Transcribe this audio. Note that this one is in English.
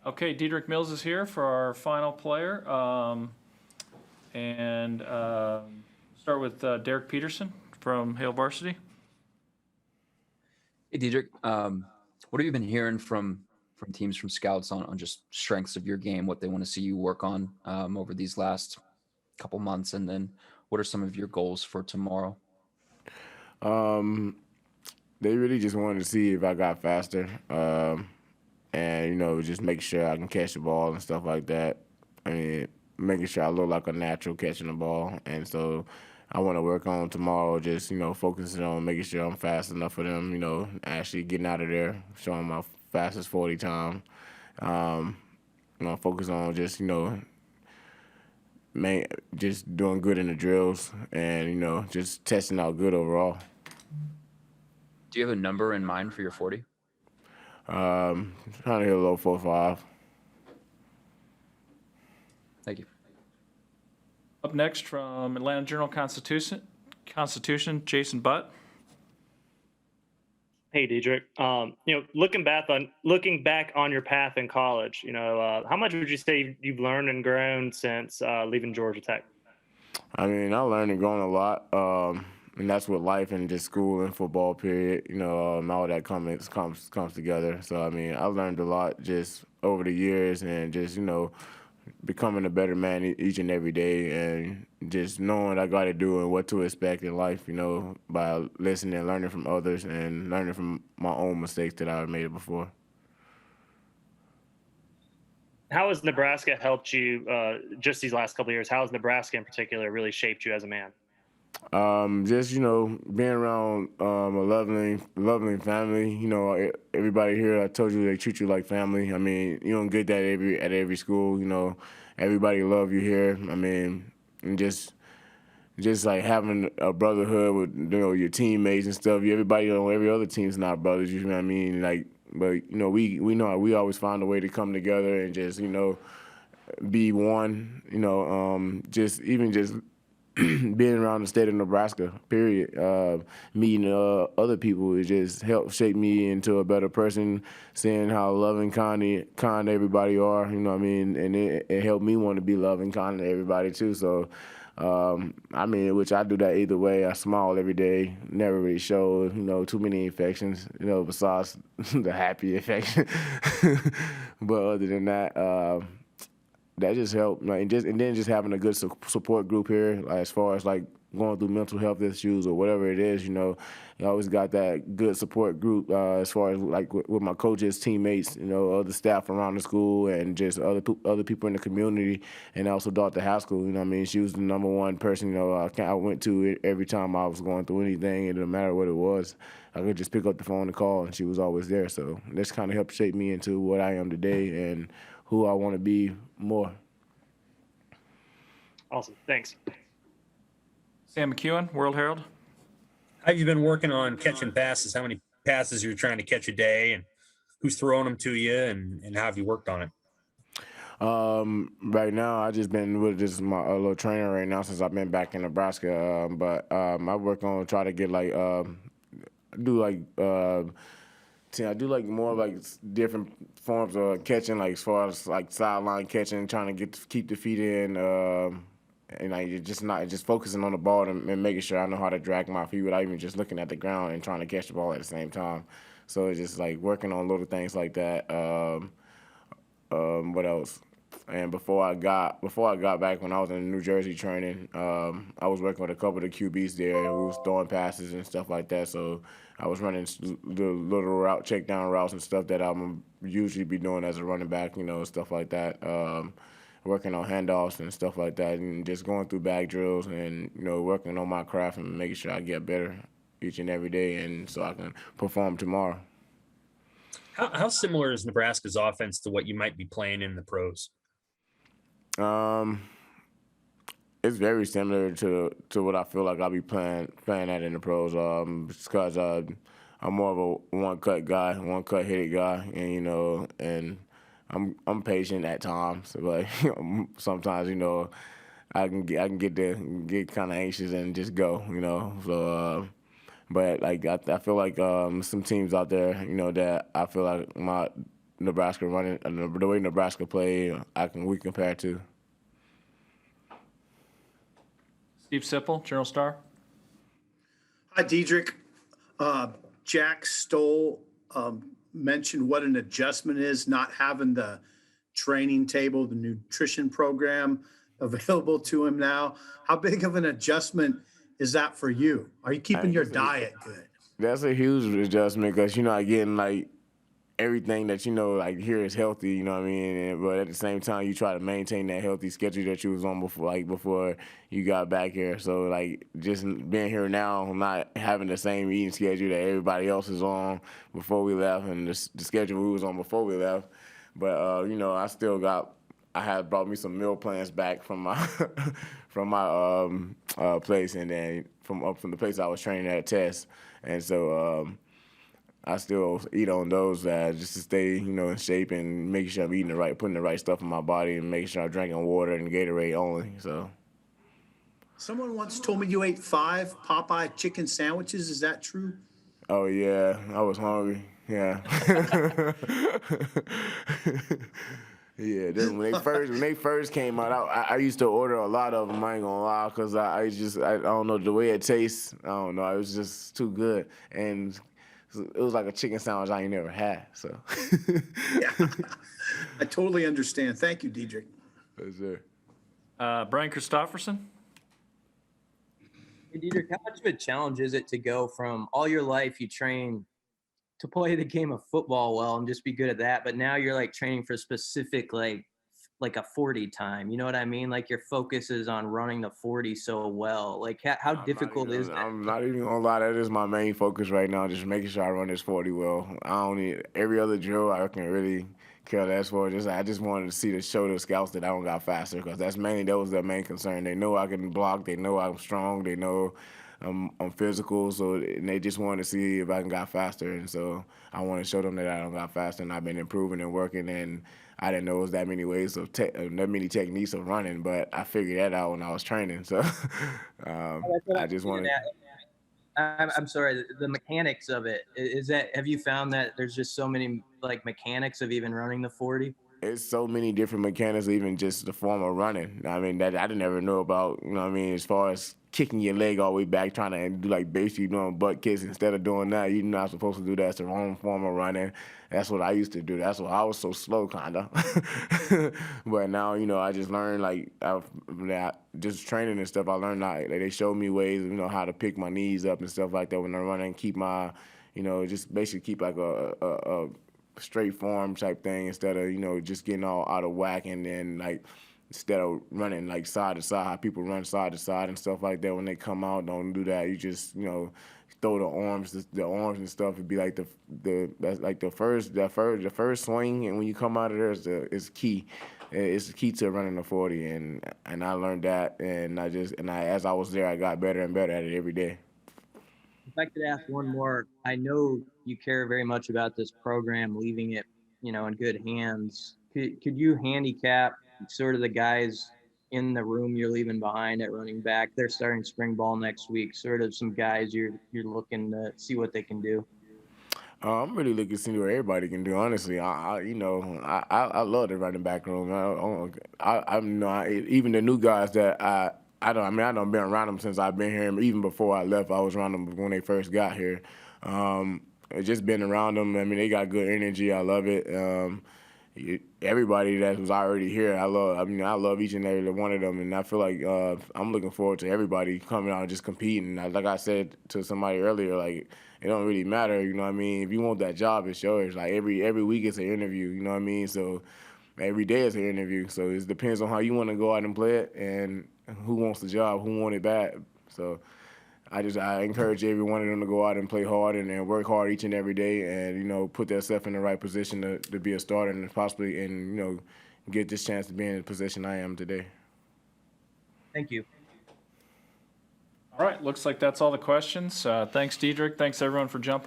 Okay, Dedrick Mills is here for our final player. And start with Derek Peterson from Hale Varsity. Hey, Dedrick, what have you been hearing from teams, from scouts on just strengths of your game, what they want to see you work on over these last couple months, and then what are some of your goals for tomorrow? Um, they really just wanted to see if I got faster, and just make sure I can catch the ball and stuff like that. I mean, making sure I look like a natural catching the ball, and so I want to work on tomorrow. Just focusing on making sure I'm fast enough for them. Actually getting out of there, showing my fastest 40 time. Um, focus on just just doing good in the drills, and just testing out good overall. Do you have a number in mind for your 40? Trying to hit a low 4.5. Thank you. Up next from Atlanta Journal-Constitution, Jason Butt. Hey, Dedrick. Looking back on your path in college, how much would you say you've learned and grown since leaving Georgia Tech? I mean, I learned and grown a lot, and that's with life and just school and football. Period. All that comes together. So I mean, I learned a lot just over the years, and just becoming a better man each and every day, and just knowing what I got to do and what to expect in life. By listening and learning from others and learning from my own mistakes that I've made before. How has Nebraska helped you just these last couple of years? How has Nebraska in particular really shaped you as a man? Just being around a loving family. Everybody here, I told you, they treat you like family. I mean, you don't get that at every school. Everybody love you here. I mean, and just like having a brotherhood with your teammates and stuff. Everybody on every other team's not brothers. You know what I mean? Like, but we always find a way to come together and just be one. Just being around the state of Nebraska, period. Meeting other people, it just helped shape me into a better person. Seeing how loving, kind everybody are, what I mean, and it helped me want to be loving, kind to everybody too. So, I mean, which I do that either way. I smile every day, never really show, too many infections, besides the happy infection. But other than that, that just helped, like, and then just having a good support group here, like, as far as like going through mental health issues or whatever it is, you always got that good support group as far as like with my coaches, teammates, other staff around the school, and just other people in the community, and also Dr. Haskell. What I mean, she was the number one person I went to every time I was going through anything. It didn't matter what it was. I could just pick up the phone and call, and she was always there. So this kind of helped shape me into what I am today and who I want to be more. Awesome. Thanks. Sam McEwen, World Herald. How have you been working on catching passes? How many passes you're trying to catch a day, and who's throwing them to you, and how have you worked on it? Right now, I just been with this my little trainer right now since I've been back in Nebraska. But I work on try to get like I do like more like different forms of catching, like as far as like sideline catching, trying to keep the feet in, and like just focusing on the ball and making sure I know how to drag my feet without even just looking at the ground and trying to catch the ball at the same time. So it's just like working on little things like that. What else? And before I got back, when I was in New Jersey training, I was working with a couple of the QBs there who was throwing passes and stuff like that. So I was running the little check down routes and stuff that I'm usually be doing as a running back, stuff like that. Working on handoffs and stuff like that, and just going through bag drills and working on my craft and making sure I get better each and every day, and so I can perform tomorrow. How similar is Nebraska's offense to what you might be playing in the pros? It's very similar to what I feel like I'll be playing at in the pros. Because I'm more of a one cut guy, one cut hitted guy, and I'm patient at times, but sometimes I can get kind of anxious and just go, So, but like I feel like some teams out there, that I feel like Nebraska running, the way Nebraska play, we compare to. Steve Sipple, Journal Star. Hi, Dedrick. Jack Stoll mentioned what an adjustment is not having the training table, the nutrition program available to him now. How big of an adjustment is that for you? Are you keeping your diet good? That's a huge adjustment because you're not getting like everything that like here is healthy, you know what I mean? But at the same time, you try to maintain that healthy schedule that you was on before you got back here. So like just being here now, not having the same eating schedule that everybody else is on before we left, and the schedule we was on before we left. But I had brought me some meal plans back from my place, and then from the place I was training at Test, and so. I still eat on those just to stay, in shape and making sure I'm eating putting the right stuff in my body and making sure I'm drinking water and Gatorade only. So. Someone once told me you ate 5 Popeye chicken sandwiches. Is that true? Oh yeah, I was hungry. Yeah. Yeah, when they first came out, I used to order a lot of them. I ain't gonna lie, cause I don't know the way it tastes. I don't know. It was just too good, and it was like a chicken sandwich I ain't never had. So. Yeah, I totally understand. Thank you, Dedrick. Yes, sir. Brian Christopherson. Hey, Dedrick, how much of a challenge is it to go from all your life you train to play the game of football well and just be good at that, but now you're like training for specific like a 40 time, you know what I mean? Like your focus is on running the 40 so well. Like how difficult is that? I'm not even gonna lie, that is my main focus right now, just making sure I run this 40 well. I don't need every other drill. I can really care less for. I just wanted to show the scouts that I don't got faster, because that was their main concern. They know I can block. They know I'm strong. They know I'm physical. So and they just wanted to see if I can got faster. And so I want to show them that I don't got faster, and I've been improving and working. And I didn't know it was that many ways that many techniques of running, but I figured that out when I was training. So I just wanted. I'm sorry, the mechanics of it, have you found that there's just so many like mechanics of even running the 40? It's so many different mechanics, even just the form of running. I mean, that I didn't ever know about, you know what I mean, as far as kicking your leg all the way back, trying to do like basically doing butt kicks. Instead of doing that, you're not supposed to do that. It's the wrong form of running. That's what I used to do. That's why I was so slow, kind of. But now, I just learned, just training and stuff, I learned how, they showed me ways, how to pick my knees up and stuff like that when I'm running, keep my, just basically keep like a straight form type thing instead of, just getting all out of whack, and then like instead of running like side to side, how people run side to side and stuff like that when they come out, don't do that. You just, throw the arms and stuff. It'd be like the first swing, and when you come out of there is key. It's the key to running the 40, and I learned that, and as I was there, I got better and better at it every day. If I could ask one more, I know you care very much about this program, leaving it, in good hands. Could you handicap sort of the guys in the room you're leaving behind at running back? They're starting spring ball next week. Sort of some guys you're looking to see what they can do. I'm really looking to see what everybody can do. Honestly, I love the running back room. Even the new guys that I done been around them since I've been here. Even before I left, I was around them when they first got here. Just been around them. I mean, they got good energy. I love it. Everybody that was already here, I love each and every one of them, and I feel like I'm looking forward to everybody coming out and just competing. Like I said to somebody earlier, like it don't really matter, you know what I mean? If you want that job, it's yours. Like every week it's an interview, you know what I mean? So every day is an interview. So it depends on how you want to go out and play it, and who wants the job, who want it bad. So I encourage every one of them to go out and play hard and work hard each and every day, and put themselves in the right position to be a starter and possibly get this chance to be in the position I am today. Thank you. All right, looks like that's all the questions. Thanks, Dedrick. Thanks, everyone, for jumping